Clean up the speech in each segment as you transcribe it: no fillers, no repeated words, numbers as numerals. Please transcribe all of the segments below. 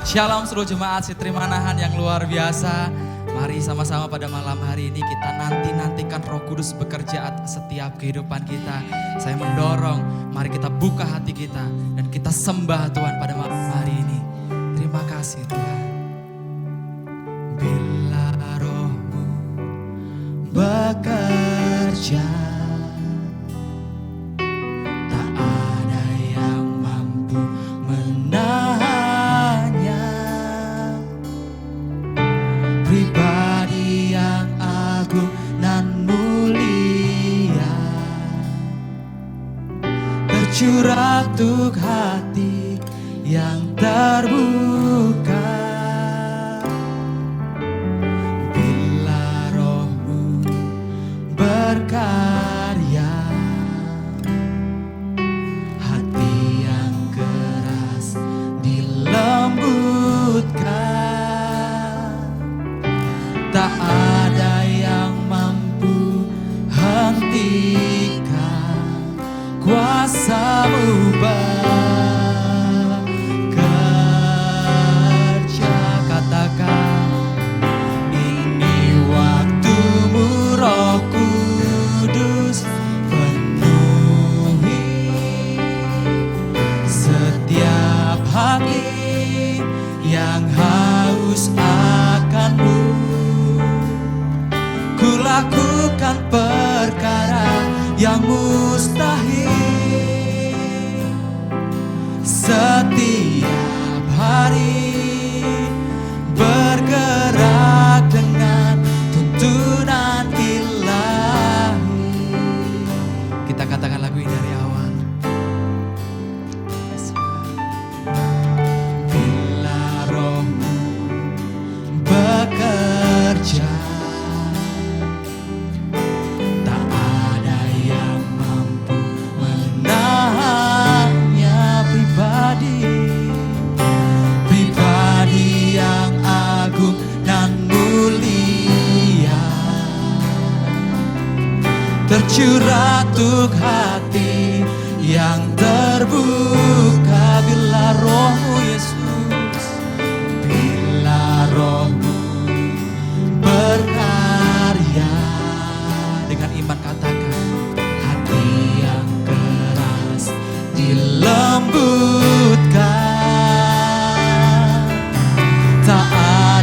Shalom seluruh jemaat Sitri Manahan yang luar biasa. Mari sama-sama pada malam hari ini kita nantikan Roh Kudus bekerja atas setiap kehidupan kita. Saya mendorong, mari kita buka hati kita dan kita sembah Tuhan pada malam hari ini. Terima kasih Tuhan. Bila Roh-Mu bekerja, tak ada yang mampu menahannya. Pribadi yang agung dan mulia, tercurah untuk hati yang terbuka. Bila Roh-Mu berkarya, hati yang keras dilembutkan. Tak ada yang mampu hentikan kuasa-Mu bekerja. Katakan, ini waktu-Mu Roh Kudus, penuhi setiap hati yang haus akan-Mu. Kulakukan perkara yang mustahil setiap hari, bergerak dengan tuntunan ilahi. Kita katakan lagu ini dari awal. Bila Roh-Mu bekerja, pribadi yang agung dan mulia, tercurah untuk hati yang terbuka. Bila Roh-Mu Yesus, bila Roh-Mu berkarya, dengan iman katakan, hati yang keras dilembutkan. Tak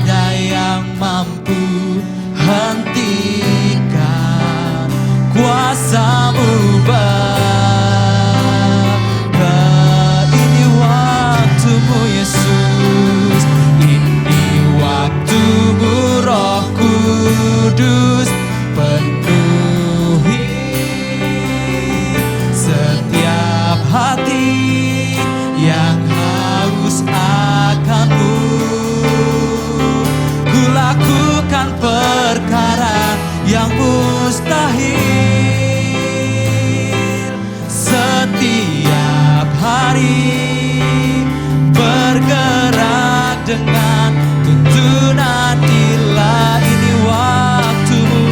ada yang mampu hentikan kuasa-Mu ini waktu-Mu Yesus, ini waktu-Mu Roh Kudus, penuhi setiap hati yang haus akan-Mu. Kulakukan perkara yang mustahil setiap hari, bergerak dengan tuntunan ilahi. Ini waktu-Mu,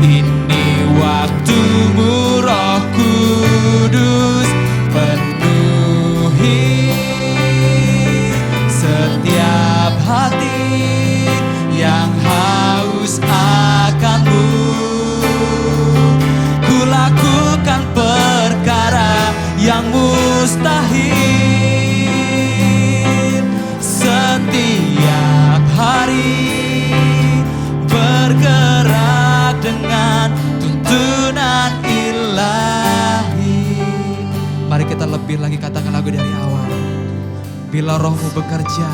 ini waktu-Mu Roh Kudus, penuhi setiap hati yang haus akan-Mu. Kulakukan perkara yang mustahil setiap hari, bergerak dengan tuntunan ilahi. Mari kita lebih lagi katakan lagu dari awal. Bila Roh-Mu bekerja,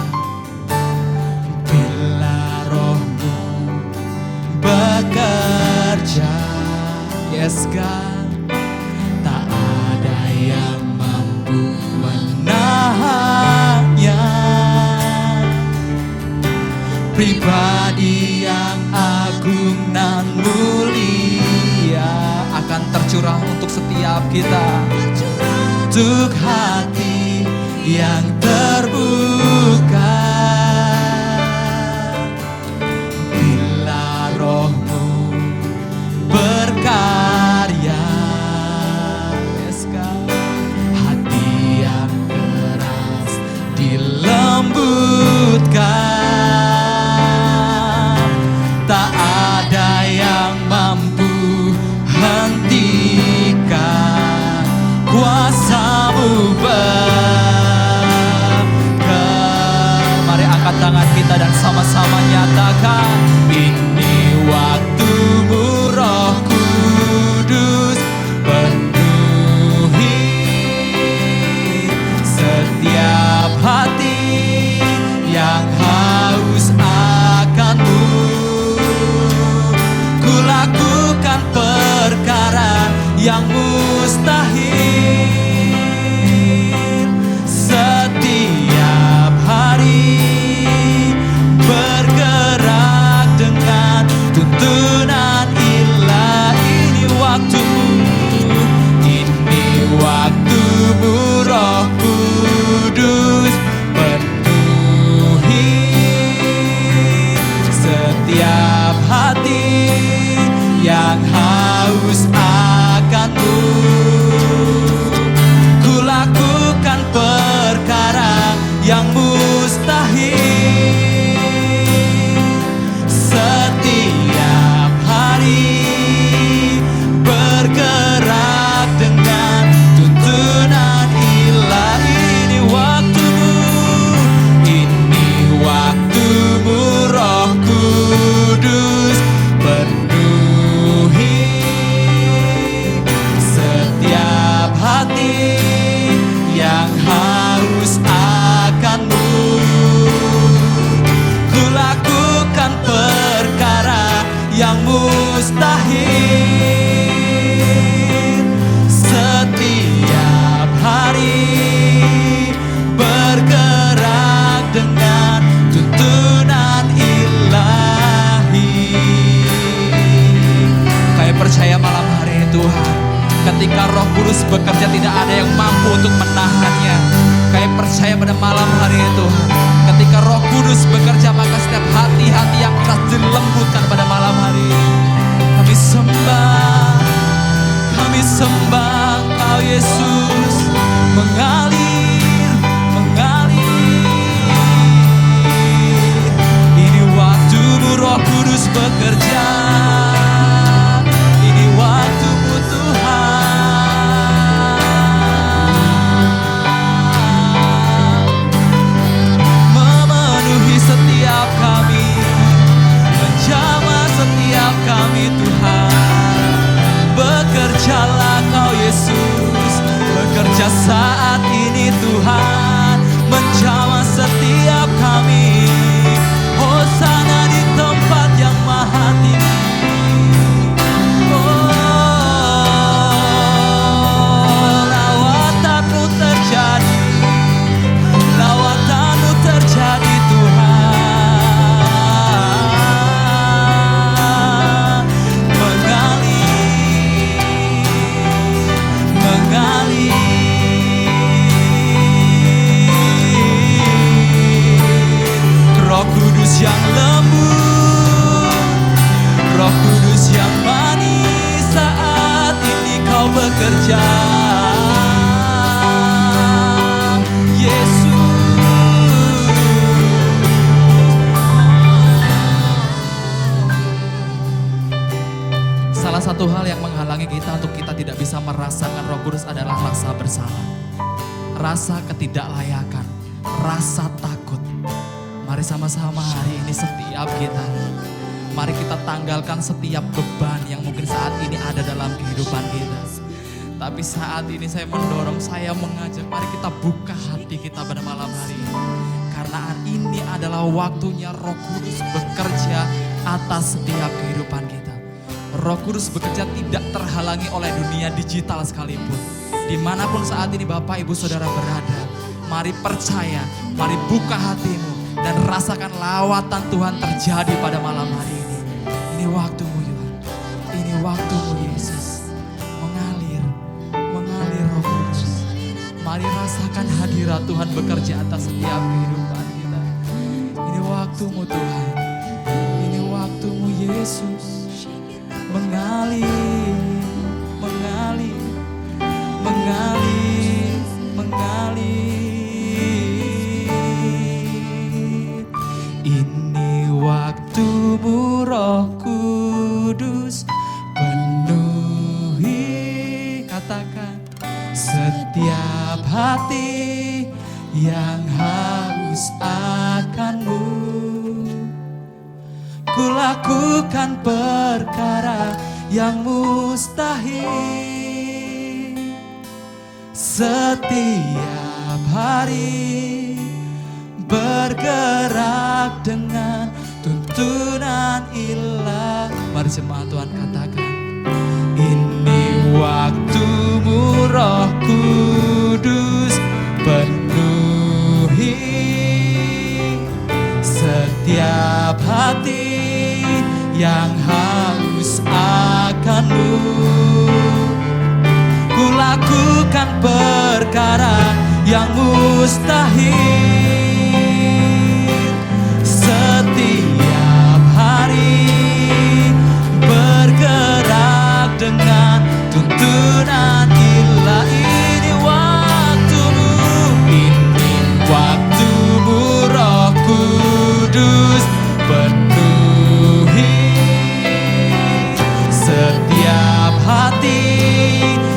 bila Roh-Mu bekerja, yes God, tak ada yang mampu menahannya. Pribadi yang agung dan mulia akan tercurah untuk setiap kita, untuk hati yang terbuka. Bila Roh-Mu berkarya, yes God, hati yang keras dilembutkan. kita dan sama-sama nyatakan, ini waktumu Roh Kudus, penuhi setiap hati yang haus akan-Mu. Ku lakukan perkara yang mustahil setiap hari, bergerak dengan tuntunan ilahi. Ini waktumu, ini waktumu Roh Kudus, penuhi setiap hati yang haus akan-Mu. Ku lakukan perkara yang mustahil setiap hari, bergerak dengan tuntunan ilahi. Ini waktumu, ini waktumu Roh Kudus, penuhi setiap hati yang haus akan-Mu. Ku lakukan perkara yang mustahil setiap hari, bergerak dengan tuntunan ilahi. Kami percaya malam hari ini Tuhan, ketika Roh Kudus bekerja tidak ada yang mampu untuk menahannya. Kami percaya pada malam hari ini Tuhan, ketika Roh Kudus bekerja maka setiap hati-hati yang keras dilembutkan pada malam hari ini. Kami sembah Engkau Yesus, mengalir, mengalir. Ini waktumu Roh Kudus bekerja, ini waktumu Tuhan, memenuhi setiap kami, menjamah setiap kami Tuhan. Bekerjalah Kau Yesus, bekerja saat ini Tuhan, menjamah setiap kami. Hosana di tempat yang maha tinggi. Oh, lawatan-Mu terjadi, lawatan-Mu terjadi Tuhan. Roh Kudus yang lembut, Roh Kudus yang manis, saat ini Kau bekerja, Yesus. Salah satu hal yang menghalangi kita untuk kita tidak bisa merasakan Roh Kudus adalah rasa bersalah, rasa ketidaklayakan, rasa takut. Mari sama-sama hari ini setiap kita, mari kita tanggalkan setiap beban yang mungkin saat ini ada dalam kehidupan kita. Tapi saat ini saya mendorong, saya mengajak, mari kita buka hati kita pada malam hari ini. Karena ini adalah waktunya Roh Kudus bekerja atas setiap kehidupan kita. Roh Kudus bekerja tidak terhalangi oleh dunia digital sekalipun. Dimanapun saat ini Bapak Ibu Saudara berada, mari percaya, mari buka hatimu dan rasakan lawatan Tuhan terjadi pada malam hari ini. Ini waktumu Tuhan, ini waktumu Yesus. Mengalir, mengalir Roh Kudus. Mari rasakan hadirat Tuhan bekerja atas setiap kehidupan kita. Ini waktumu Tuhan, ini waktumu Yesus. Mengalir, mengalir, mengalir, mengalir. Ini waktumu Roh Kudus, penuhi, katakan, setiap hati yang haus akan-Mu. lakukan perkara yang mustahil. Setiap hari bergerak dengan tuntunan ilah. Mari jemaat Tuhan katakan, ini waktumu Roh Kudus penuhi setiap hati yang haus akan-Mu. Ku lakukan perkara yang mustahil. Setiap hari bergerak dengan tuntunan ilah. Ini waktumu, ini waktumu Roh Kudus penuhi setiap hati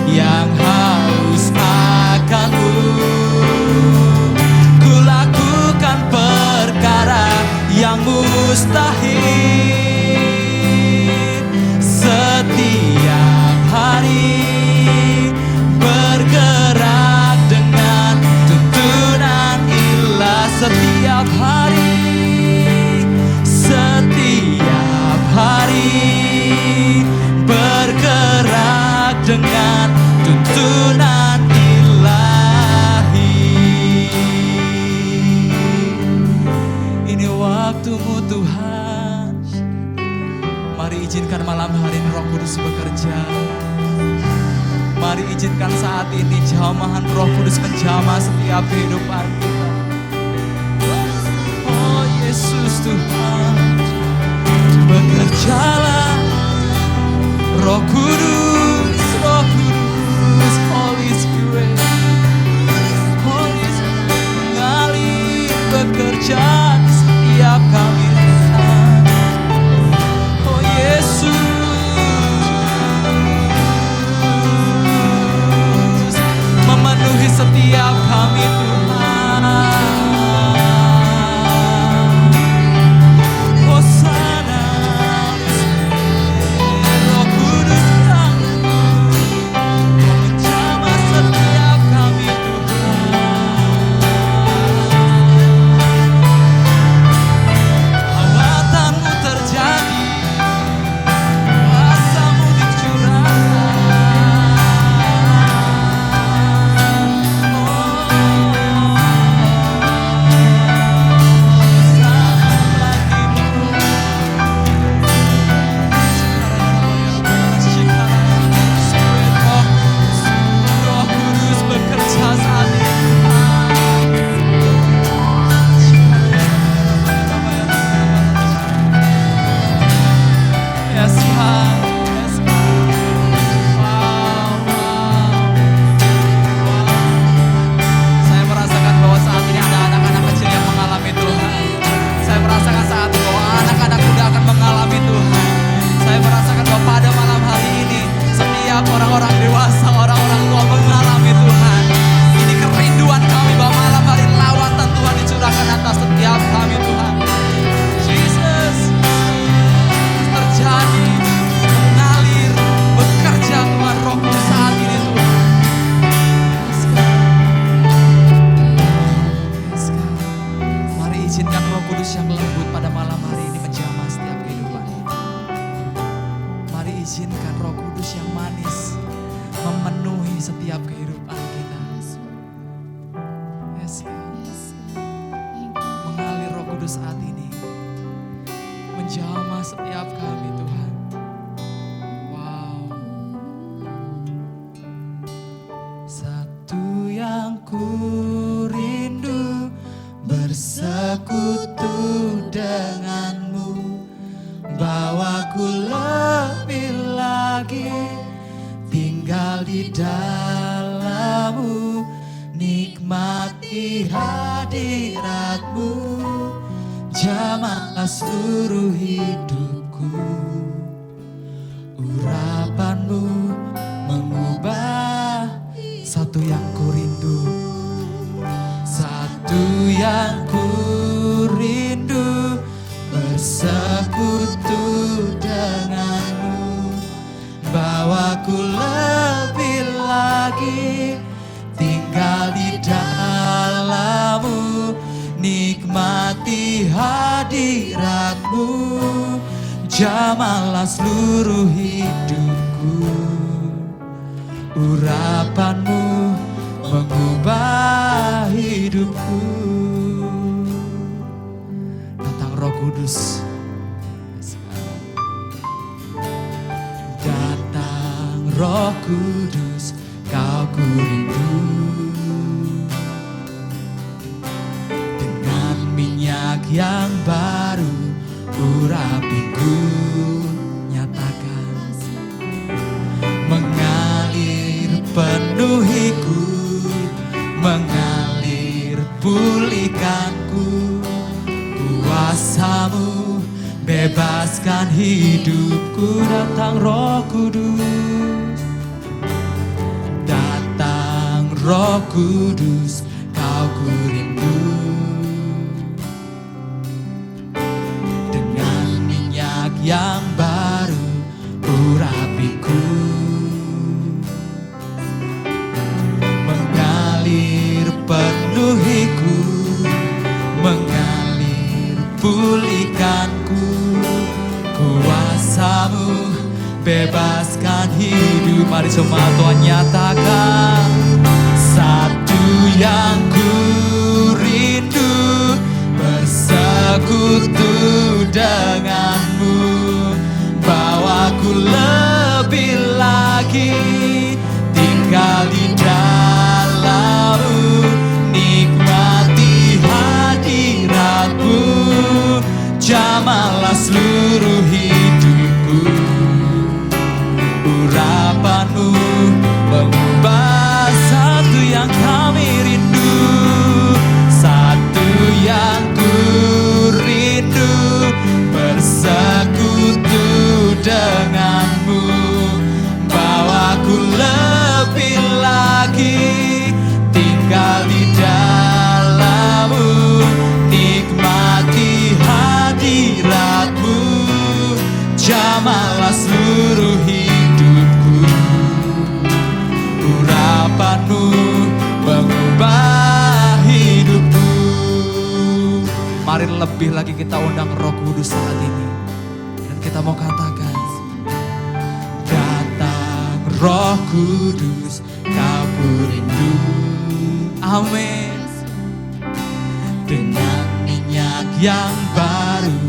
yang haus akan-Mu. Ku lakukan perkara yang mustahil. Setiap hari bergerak dengan tuntunan ilah. Setiap hari, setiap hari bergerak dengan tuntunan ilahi. Ini waktumu Tuhan. Mari izinkan malam hari ini Roh Kudus bekerja. Mari izinkan saat ini jamahan Roh Kudus menjamah setiap kehidupan kita. Oh Yesus Tuhan, bekerjalah Roh Kudus, Roh Kudus, Holy Spirit, Holy Spirit mengalir bekerja di setiap kami Tuhan. Oh Yesus, memenuhi setiap kami Tuhan. Hosana, Roh Kudus yang menjamah setiap kami Tuhan. Lawatan-Mu terjadi, kuasa-Mu dicurahkan. Roh Kudus bekerja saat ini. Yes, God. Yes, God. Wow, wow. Saya merasakan bahwa saat ini ada anak-anak kecil yang mengalami Tuhan. Saya merasakan saat ini bahwa anak-anak muda akan mengalami Tuhan. Saya merasakan bahwa pada malam hari ini setiap orang-orang dewasa, orang-orang tua mengalami Tuhan. Ini kerinduan kami bahwa malam hari lawatan Tuhan dicurahkan atas setiap kami Tuhan. Jesus, terjadi, mengalir, bekerja Tuhan Roh Kudus saat ini Tuhan. Yes, God. Yes, God. Mari izinkan Roh Kudus yang lembut pada malam hari ini menjamah setiap kehidupan kita. Mari izinkan Roh Kudus yang manis memenuhi setiap kehidupan kita. Yes, God. Mengalir Roh Kudus saat ini, menjamah setiap kami Tuhan. Wow. Satu yang ku rindu bersekutu denganmu, bawaku lebih lagi tinggal di dalammu, nikmati hadiratmu, jamahlah seluruh hidupku. Urapanmu mengubah satu yang ku rindu, satu yang ku rindu bersekutu nikmati hadirat-Mu, jamahlah seluruh hidupku. Urapan-Mu mengubah hidupku. Datang Roh Kudus. Datang Roh Kudus, Kau ku rindu. Dengan minyak yang baru, urapiku nyatakan. Mengalir penuhiku, mengalir pulihkanku. Kuasa-Mu bebaskan hidupku. Datang Roh Kudus. Datang Roh Kudus, Kau ku rindu. Dengan minyak yang baru, urapiku. Mengalir penuhiku, mengalir pulihkanku. Kuasa-Mu bebaskan hidup. Mari semua Tuhan nyatakan. Satu yang ku rindu, bersekutu dengan-Mu. Bawaku lebih lagi tinggal di dalam-Mu. Nikmati hadirat-Mu, jamahlah seluruh hidupku. Urapan-Mu mengubah satu yang kami rindu. Satu yang ku rindu, bersekutu dengan-Mu. Bawaku lebih lagi tinggal di dalam-Mu. Nikmati hadirat-Mu, jamahlah seluruh hidupku. Urapan-Mu mengubah hidupku. Mari lebih lagi kita undang Roh Kudus saat ini. Dan kita mau katakan, datang Roh Kudus, Kau ku rindu. Amin. Dengan minyak yang baru,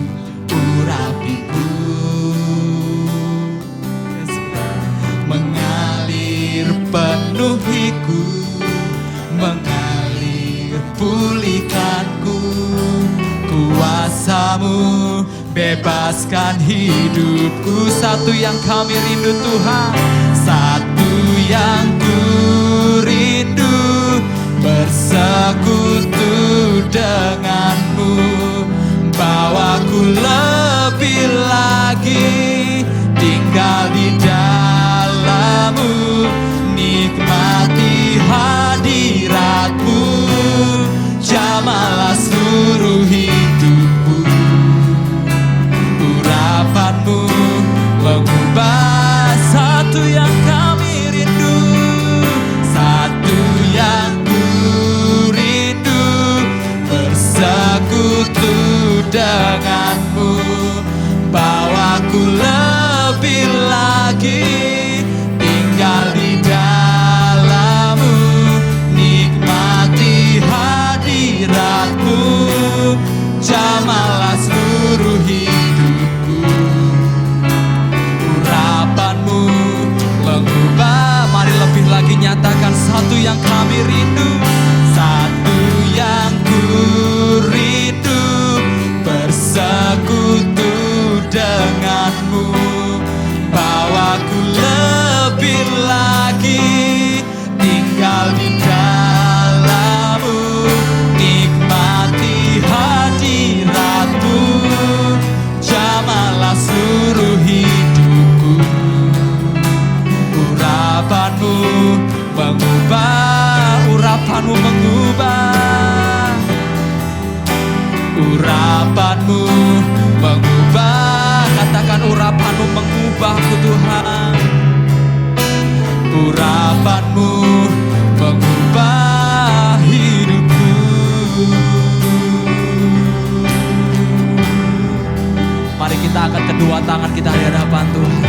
urapiku. Mengalir penuhiku, mengalir pulihkanku. Kuasa-Mu bebaskan hidupku. Satu yang kami rindu Tuhan, satu yang ku rindu, bersekutu dengan-Mu. Bawaku lebih lagi tinggal di dalam-Mu. Nikmati hadirat-Mu, jamahlah seluruh hidupku. Urapan-Mu mengubah satu yang kami rindu. Satu yang ku rindu, bersekutu dengan-Mu. Bawaku lebih lagi tinggal di dalam-Mu. Nikmati hadirat-Mu, jamahlah seluruh hidupku. Urapan-Mu mengubah. Mari lebih lagi nyatakan. Satu yang kami rindu, satu yang ku rindu, bersekutu dengan-Mu. Bawaku lebih lagi tinggal di dalam-Mu. Nikmati hadirat-Mu, jamahlah seluruh hidupku. Urapan-Mu mengubah. Urapan-Mu mengubah. Urapan-Mu mengubah. Katakan urapan-Mu mengubahku Tuhan. Urapan-Mu mengubah hidupku. kedua tangan kita di hadapan Tuhan.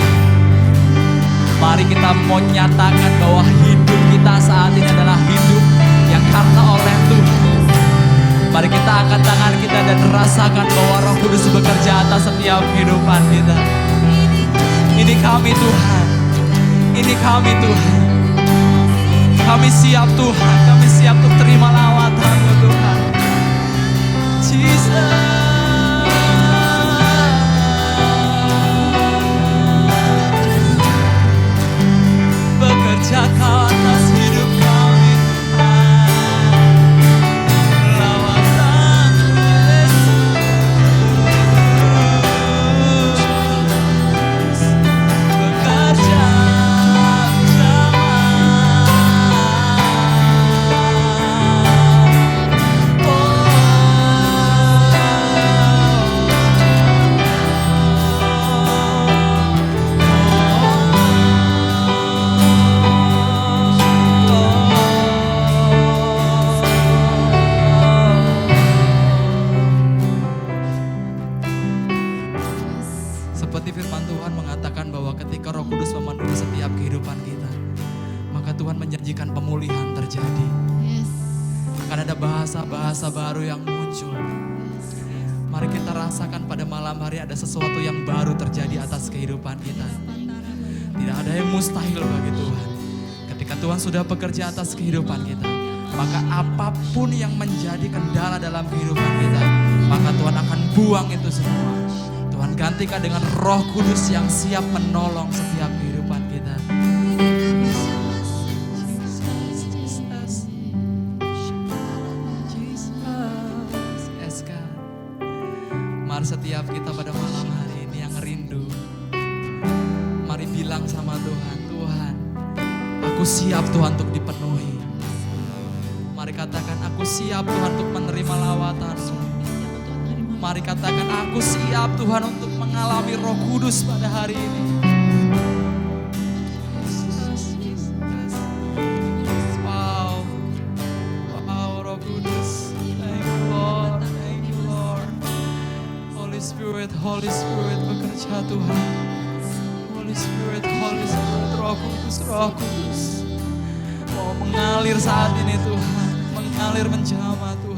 Mari kita mau nyatakan bahwa hidup kita saat ini adalah hidup yang karena oleh Tuhan. Mari kita angkat tangan kita dan rasakan bahwa Roh Kudus bekerja atas setiap kehidupan kita. Ini kami Tuhan, ini kami Tuhan. Kami siap Tuhan, kami siap untuk terima lawatan-Mu Tuhan. Jesus. Bekerja kau atas hidup kami Tuhan. Lawatan Yesus. Bekerja seperti firman Tuhan mengatakan bahwa ketika Roh Kudus memenuhi setiap kehidupan kita, maka Tuhan menjanjikan pemulihan terjadi. Akan ada bahasa-bahasa baru yang muncul. Mari kita rasakan pada malam hari ada sesuatu yang baru terjadi atas kehidupan kita. Tidak ada yang mustahil bagi Tuhan. Ketika Tuhan sudah bekerja atas kehidupan kita, maka apapun yang menjadi kendala dalam kehidupan kita, maka Tuhan akan buang itu semua. Tuhan gantikan dengan Roh Kudus yang siap menolong setiap kehidupan kita. Yes, God. Mari setiap kita pada malam hari ini yang rindu, mari bilang sama Tuhan, Tuhan, aku siap Tuhan untuk dipenuhi. Mari katakan, aku siap Tuhan untuk menerima lawatan-Mu. Mari katakan, aku siap Tuhan untuk mengalami Roh Kudus pada hari ini. Wow, wow, Roh Kudus. Thank you Lord, thank you Lord. Holy Spirit bekerja Tuhan. Holy Spirit, Roh Kudus, Roh Kudus. Mau mengalir saat ini Tuhan, mengalir menjamah Tuhan.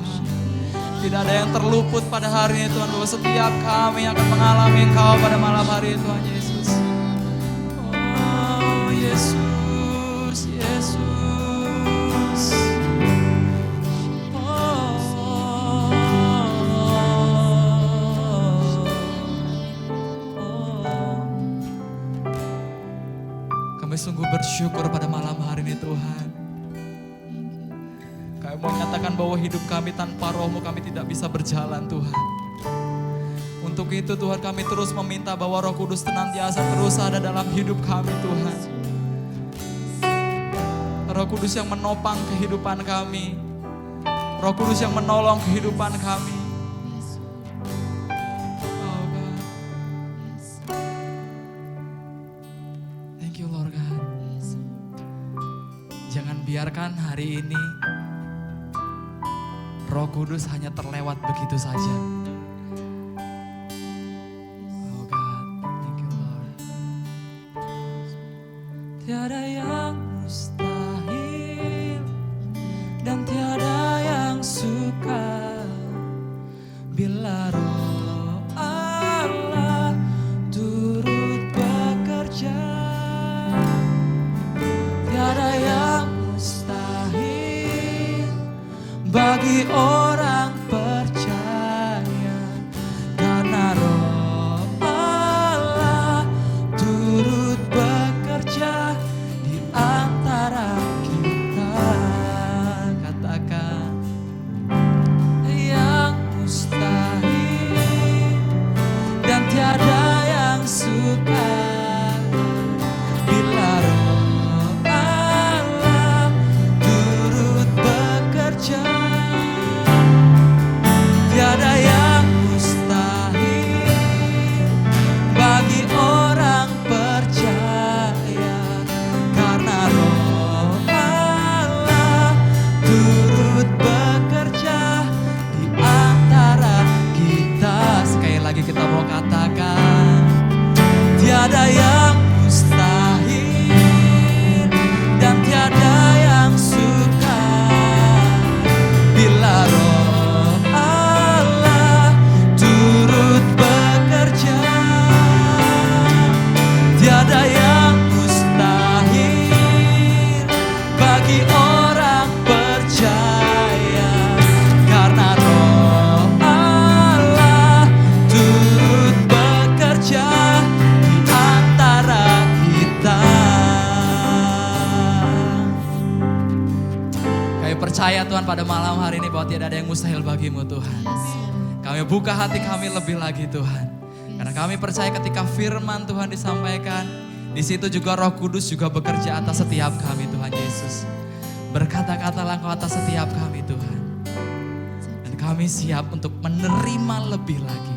Tidak ada yang terluput pada hari ini Tuhan, bahwa setiap kami akan mengalami Engkau pada malam hari ini Tuhan Yesus. Oh Yesus, Yesus. Kami sungguh bersyukur pada malam hari ini Tuhan. Kami mau nyatakan bahwa hidup kami tanpa Roh-Mu kami tidak bisa berjalan Tuhan. Untuk itu Tuhan kami terus meminta bahwa Roh Kudus senantiasa terus ada dalam hidup kami Tuhan. Roh Kudus yang menopang kehidupan kami. Roh Kudus yang menolong kehidupan kami. Oh God. Thank you Lord God. Jangan biarkan hari ini Roh Kudus hanya terlewat begitu saja. Oh God, thank you Lord. Tiada yang mustahil dan tiada yang sukar bila Roh Allah turut bekerja. Tiada yang mustahil bagi orang percaya, karena Roh Allah turut bekerja di antara kita. Katakan yang mustahil percaya Tuhan pada malam hari ini bahwa tidak ada yang mustahil bagimu Tuhan. Kami buka hati kami lebih lagi Tuhan. Karena kami percaya ketika firman Tuhan disampaikan, di situ juga Roh Kudus juga bekerja atas setiap kami Tuhan Yesus. Berkata-katalah Engkau atas setiap kami Tuhan. Dan kami siap untuk menerima lebih lagi.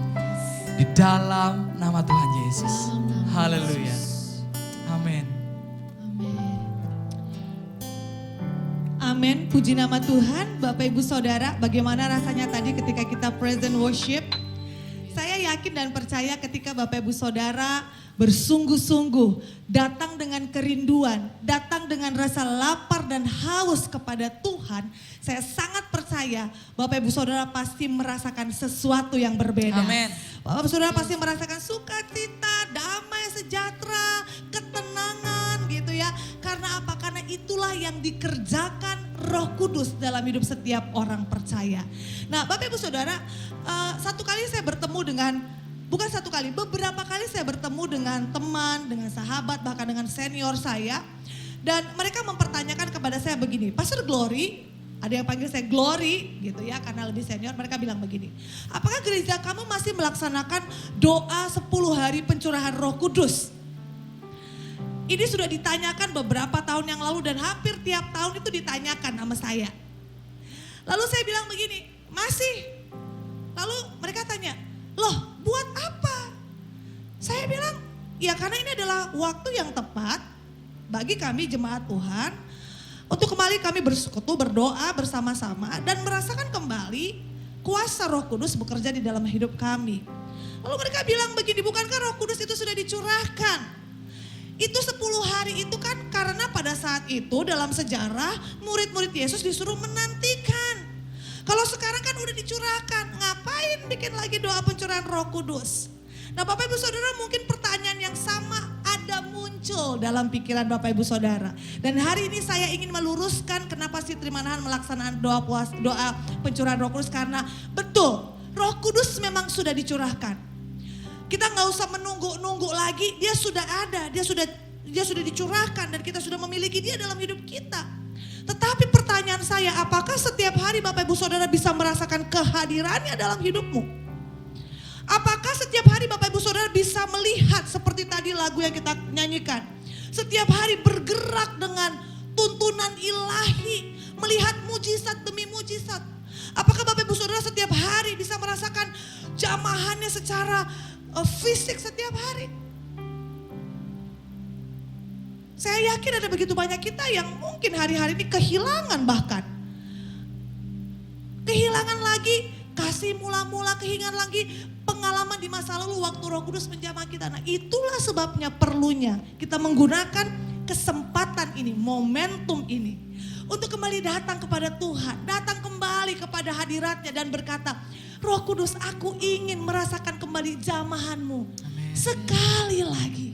Di dalam nama Tuhan Yesus. Haleluya. Amin. Amin, puji nama Tuhan. Bapak Ibu Saudara, bagaimana rasanya tadi ketika kita present worship? Saya yakin dan percaya ketika Bapak Ibu Saudara bersungguh-sungguh datang dengan kerinduan, datang dengan rasa lapar dan haus kepada Tuhan, saya sangat percaya Bapak Ibu Saudara pasti merasakan sesuatu yang berbeda. Amin. Bapak Ibu Saudara pasti merasakan sukacita, damai, sejahtera, ketenangan gitu ya. Karena apa? Karena itulah yang dikerjakan Roh Kudus dalam hidup setiap orang percaya. Nah Bapak Ibu Saudara, satu kali saya bertemu dengan, bukan satu kali, beberapa kali saya bertemu dengan teman, dengan sahabat, bahkan dengan senior saya. Dan mereka mempertanyakan kepada saya begini, Pastor Glory, ada yang panggil saya Glory gitu ya karena lebih senior, mereka bilang begini, apakah gereja kamu masih melaksanakan doa 10 hari pencurahan Roh Kudus? Ini sudah ditanyakan beberapa tahun yang lalu dan hampir tiap tahun itu ditanyakan sama saya. Lalu saya bilang begini, masih. Lalu mereka tanya, loh buat apa? Saya bilang, ya karena ini adalah waktu yang tepat bagi kami jemaat Tuhan untuk kembali kami bersekutu, berdoa bersama-sama dan merasakan kembali kuasa Roh Kudus bekerja di dalam hidup kami. Lalu mereka bilang begini, bukankah Roh Kudus itu sudah dicurahkan? Itu 10 hari itu kan karena pada saat itu dalam sejarah murid-murid Yesus disuruh menantikan. Kalau sekarang kan udah dicurahkan, ngapain bikin lagi doa pencurahan Roh Kudus? Nah Bapak Ibu Saudara, mungkin pertanyaan yang sama ada muncul dalam pikiran Bapak Ibu Saudara. Dan hari ini saya ingin meluruskan kenapa Sitri Manahan melaksanakan doa pencurahan Roh Kudus. Karena betul Roh Kudus memang sudah dicurahkan. Kita nggak usah menunggu-nunggu lagi, dia sudah ada, dia sudah dicurahkan dan kita sudah memiliki dia dalam hidup kita. Tetapi pertanyaan saya, apakah setiap hari Bapak Ibu Saudara bisa merasakan kehadirannya dalam hidupmu? Apakah setiap hari Bapak Ibu Saudara bisa melihat seperti tadi lagu yang kita nyanyikan? Setiap hari bergerak dengan tuntunan ilahi, melihat mujizat demi mujizat. Apakah Bapak Ibu Saudara setiap hari bisa merasakan jamahannya secara fisik setiap hari? Saya yakin ada begitu banyak kita yang mungkin hari-hari ini kehilangan bahkan. Kehilangan lagi kasih mula-mula, kehilangan lagi pengalaman di masa lalu waktu Roh Kudus menjamah kita. Nah itulah sebabnya perlunya kita menggunakan kesempatan ini, momentum ini. Untuk kembali datang kepada Tuhan, datang kembali kepada hadiratnya dan berkata, Roh Kudus aku ingin merasakan kembali jamahanmu. Amen. Sekali lagi.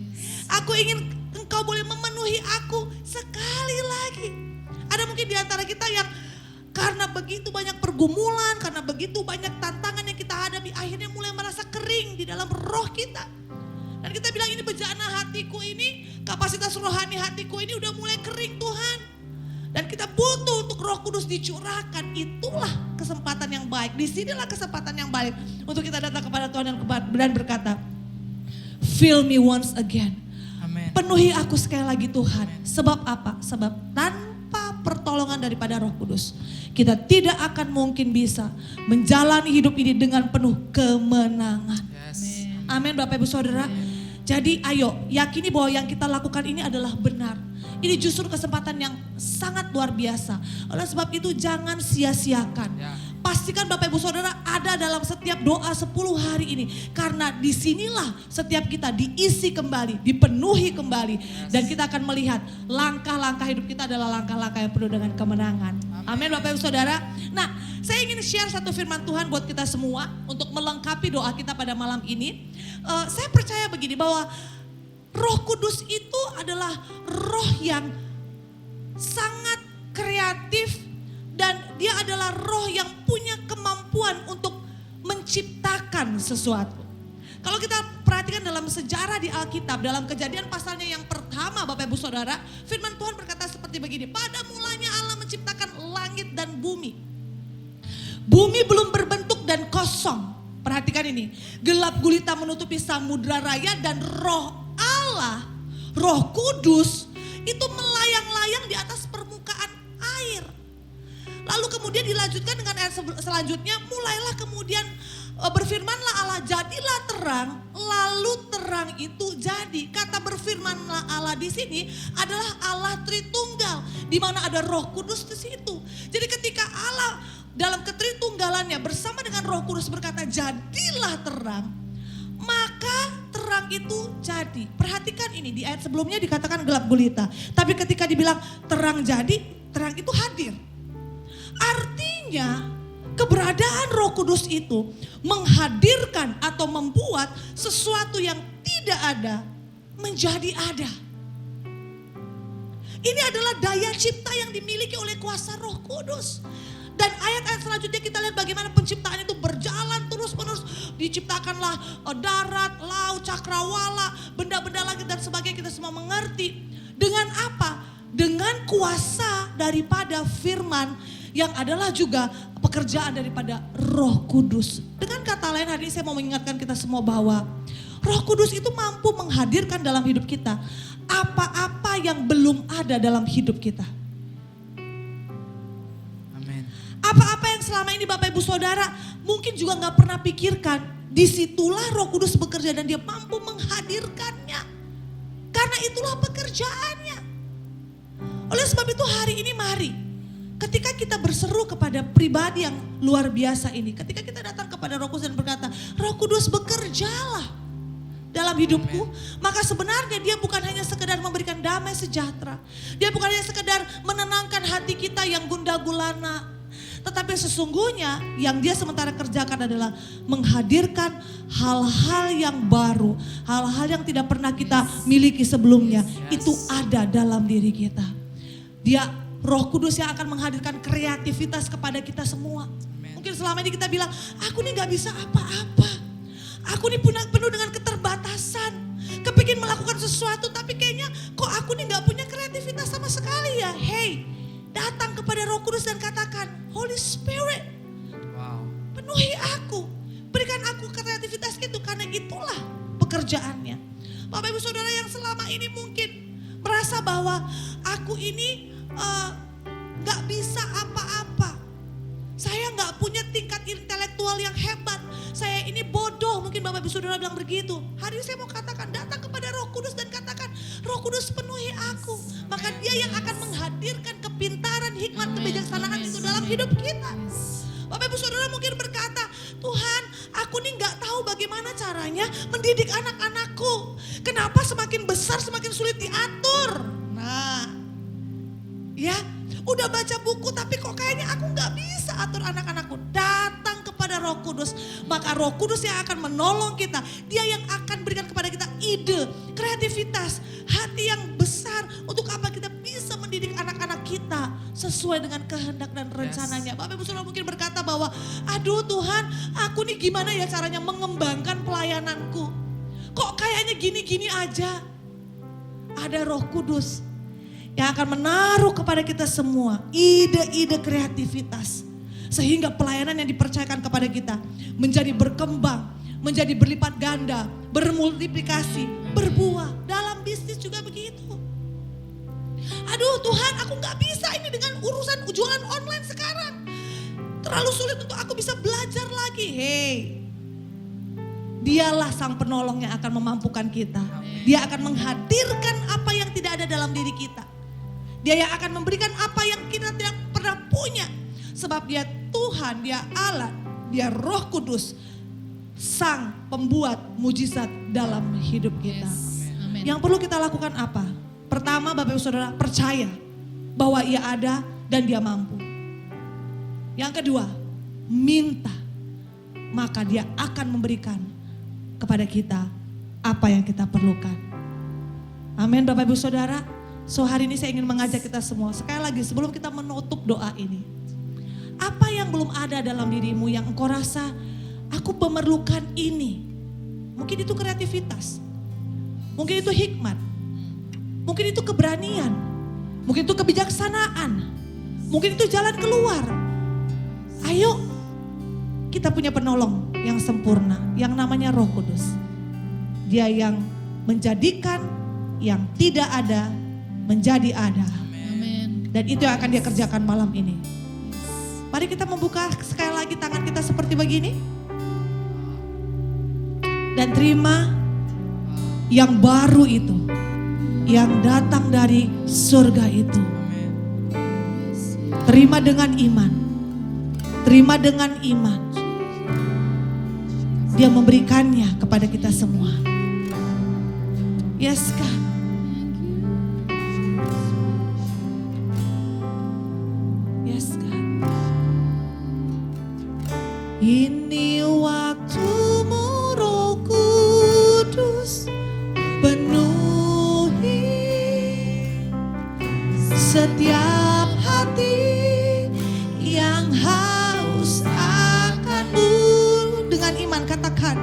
Aku ingin engkau boleh memenuhi aku sekali lagi. Ada mungkin di antara kita yang karena begitu banyak pergumulan, karena begitu banyak tantangan yang kita hadapi, akhirnya mulai merasa kering di dalam roh kita. Dan kita bilang ini bejana hatiku ini, kapasitas rohani hatiku ini udah mulai kering Tuhan. Dan kita butuh untuk Roh Kudus dicurahkan. Itulah kesempatan yang baik. Disinilah kesempatan yang baik untuk kita datang kepada Tuhan dan berkata, fill me once again. Amen. Penuhi aku sekali lagi Tuhan. Amen. Sebab apa? Sebab tanpa pertolongan daripada Roh Kudus, kita tidak akan mungkin bisa menjalani hidup ini dengan penuh kemenangan. Yes. Amin Bapak Ibu Saudara. Jadi ayo yakini bahwa yang kita lakukan ini adalah benar. Ini justru kesempatan yang sangat luar biasa. Oleh sebab itu jangan sia-siakan. Ya. Pastikan Bapak Ibu Saudara ada dalam setiap doa 10 hari ini. Karena disinilah setiap kita diisi kembali, dipenuhi kembali. Yes. Dan kita akan melihat langkah-langkah hidup kita adalah langkah-langkah yang penuh dengan kemenangan. Amin Bapak Ibu Saudara. Nah saya ingin share satu firman Tuhan buat kita semua. Untuk melengkapi doa kita pada malam ini. Saya percaya begini bahwa Roh Kudus itu adalah roh yang sangat kreatif dan dia adalah roh yang punya kemampuan untuk menciptakan sesuatu. Kalau kita perhatikan dalam sejarah di Alkitab, dalam Kejadian pasalnya yang pertama Bapak Ibu Saudara, firman Tuhan berkata seperti begini, pada mulanya Allah menciptakan langit dan bumi. Bumi belum berbentuk dan kosong. Perhatikan ini. Gelap gulita menutupi samudra raya dan roh Allah, Roh Kudus itu melayang-layang di atas permukaan air. Lalu kemudian dilanjutkan dengan ayat selanjutnya, mulailah kemudian berfirmanlah Allah, jadilah terang, lalu terang itu jadi. Kata berfirmanlah Allah di sini adalah Allah Tritunggal, di mana ada Roh Kudus di situ. Jadi ketika Allah dalam ketritunggalannya bersama dengan Roh Kudus berkata, jadilah terang, maka terang itu jadi. Perhatikan ini, di ayat sebelumnya dikatakan gelap gulita, tapi ketika dibilang terang jadi, terang itu hadir. Artinya keberadaan Roh Kudus itu menghadirkan atau membuat sesuatu yang tidak ada menjadi ada. Ini adalah daya cipta yang dimiliki oleh kuasa Roh Kudus. Dan ayat-ayat selanjutnya kita lihat bagaimana penciptaan itu berjalan terus-menerus. Diciptakanlah darat, laut, cakrawala, benda-benda langit dan sebagainya, kita semua mengerti. Dengan apa? Dengan kuasa daripada firman yang adalah juga pekerjaan daripada Roh Kudus. Dengan kata lain, hari ini saya mau mengingatkan kita semua bahwa Roh Kudus itu mampu menghadirkan dalam hidup kita apa-apa yang belum ada dalam hidup kita. Amin. Apa-apa yang selama ini Bapak Ibu Saudara mungkin juga gak pernah pikirkan, disitulah Roh Kudus bekerja dan dia mampu menghadirkannya. Karena itulah pekerjaannya. Oleh sebab itu hari ini mari, ketika kita berseru kepada pribadi yang luar biasa ini, ketika kita datang kepada Roh Kudus dan berkata, Roh Kudus bekerjalah dalam hidupku, maka sebenarnya dia bukan hanya sekedar memberikan damai sejahtera. Dia bukan hanya sekedar menenangkan hati kita yang gundah gulana. Tetapi sesungguhnya yang dia sementara kerjakan adalah menghadirkan hal-hal yang baru. Hal-hal yang tidak pernah kita miliki sebelumnya. Itu ada dalam diri kita. Dia Roh Kudus yang akan menghadirkan kreativitas kepada kita semua. Mungkin selama ini kita bilang, aku nih gak bisa apa-apa. Aku nih penuh dengan keterbatasan. Kepingin melakukan sesuatu tapi kayaknya kok aku nih gak punya kreativitas sama sekali ya. Hey, datang kepada Roh Kudus dan katakan, Holy Spirit, penuhi aku. Berikan aku kreativitas itu karena itulah pekerjaannya. Bapak Ibu Saudara yang selama ini mungkin merasa bahwa aku ini gak bisa apa-apa. Saya gak punya tingkat intelektual yang hebat. Saya ini bodoh, mungkin Bapak Ibu Saudara bilang begitu. Hari ini saya mau katakan, datang kepada Roh Kudus dan katakan, Roh Kudus penuhi aku. Maka dia yang akan menghadirkan kepintaran, hikmat, kebijaksanaan itu dalam hidup kita. Bapak Ibu Saudara mungkin berkata, Tuhan aku nih gak tahu bagaimana caranya mendidik anak-anakku. Kenapa semakin besar semakin sulit diatur. Nah, ya, udah baca buku tapi kok kayaknya aku gak bisa atur anak-anakku. Datang kepada Roh Kudus, maka Roh Kudus yang akan menolong kita. Dia yang akan berikan kepada kita ide, kreativitas, hati yang besar untuk apa kita bisa mendidik anak-anak kita sesuai dengan kehendak dan rencananya. Bapak Ibu Saudara mungkin berkata bahwa, aduh Tuhan, aku nih gimana ya caranya mengembangkan pelayananku. Kok kayaknya gini-gini aja. Ada Roh Kudus yang akan menaruh kepada kita semua ide-ide kreativitas. Sehingga pelayanan yang dipercayakan kepada kita menjadi berkembang, menjadi berlipat ganda, bermultiplikasi, berbuah. Dalam bisnis juga begitu. Aduh Tuhan, aku gak bisa ini dengan urusan jualan online sekarang. Terlalu sulit untuk aku bisa belajar lagi. Hey, dialah sang penolong yang akan memampukan kita. Dia akan menghadirkan apa yang tidak ada dalam diri kita. Dia yang akan memberikan apa yang kita tidak pernah punya. Sebab dia Tuhan, dia Allah, dia Roh Kudus. Sang pembuat mujizat dalam hidup kita. Yang perlu kita lakukan apa? Pertama Bapak Ibu Saudara percaya bahwa ia ada dan dia mampu. Yang kedua, minta. Maka dia akan memberikan kepada kita apa yang kita perlukan. Amin Bapak Ibu Saudara. So hari ini saya ingin mengajak kita semua. Sekali lagi sebelum kita menutup doa ini. Apa yang belum ada dalam dirimu yang engkau rasa aku memerlukan ini. Mungkin itu kreativitas. Mungkin itu hikmat. Mungkin itu keberanian. Mungkin itu kebijaksanaan. Mungkin itu jalan keluar. Ayo kita punya penolong yang sempurna, yang namanya Roh Kudus. Dia yang menjadikan yang tidak ada menjadi ada. Amin. Dan itu yang akan dia kerjakan malam ini. Mari kita membuka sekali lagi tangan kita seperti begini. Dan terima yang baru itu, yang datang dari surga itu. Terima dengan iman. Terima dengan iman. Dia memberikannya kepada kita semua. Yes, God. Yes, God. Ini waktumu, Roh Kudus, penuhi setiap hati yang haus akan-Mu. Dengan iman katakan,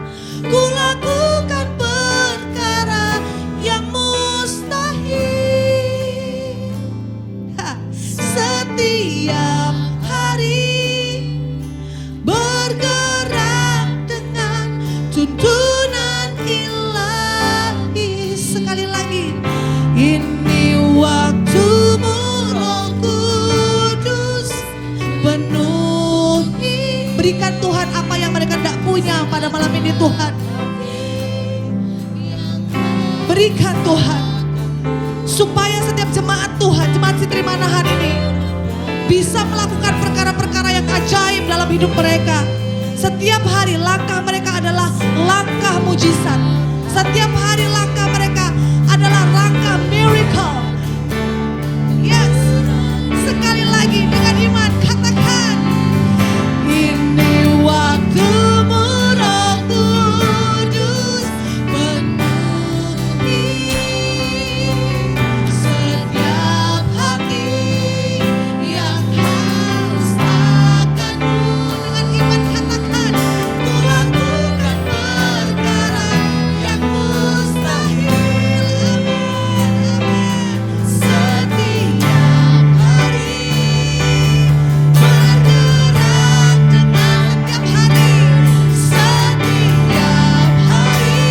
ku lakukan perkara yang mustahil. Setiap hari bergerak dengan tuntunan ilahi. Sekali lagi, ini waktumu, Roh Kudus, penuhi. Berikan Tuhan apa yang mereka tidak punya pada malam ini, Tuhan. Berikan Tuhan, supaya setiap jemaat Tuhan, jemaat Sitri Manahan ini bisa melakukan perkara-perkara yang ajaib dalam hidup mereka. Setiap hari langkah mereka adalah langkah mujizat. Setiap hari langkah mereka adalah langkah miracle. Yes, sekali lagi dengan iman katakan, ini waktumu, Roh Kudus, penuhi setiap hati yang harus akan-Mu. Dengan iman katakan, ku lakukan perkara yang mustahil. Amin, amin. Setiap hari bergerak dengan setiap hari, setiap hari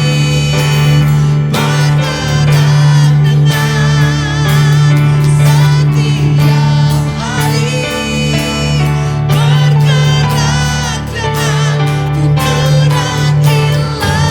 bergerak dengan setiap hari bergerak dengan tuntunan ilahi.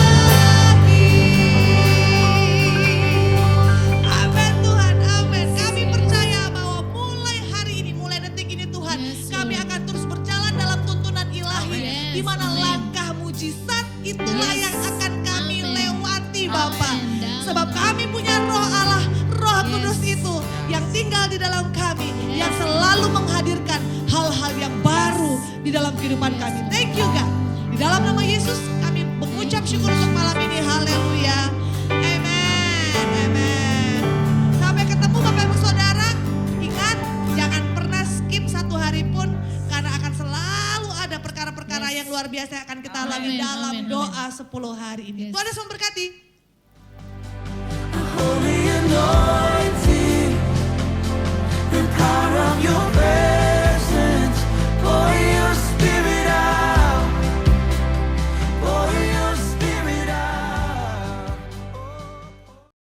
Amin Tuhan, amin. Kami percaya bahwa mulai hari ini, mulai detik ini Tuhan, Yes, kami Lord. akan terus berjalan dalam tuntunan ilahi. Yes, Di mana amin. langkah mujizat itulah Yes, yang akan kami amin. lewati Bapa. Amin. Sebab kami punya Roh Allah, Roh Kudus Yes. itu yang tinggal di dalam kami, yang selalu menghadirkan hal-hal yang baru di dalam kehidupan kami. Thank you God. Di dalam nama Yesus kami mengucap syukur untuk malam ini. Haleluya. Amen. Amen. Sampai ketemu Bapak Ibu Saudara. Ingat, jangan pernah skip satu hari pun, karena akan selalu ada perkara-perkara Yes. yang luar biasa yang akan kita Amin, alami dalam amin, doa 10 hari ini. Yes. Tuhan Yesus memberkati. Holy and all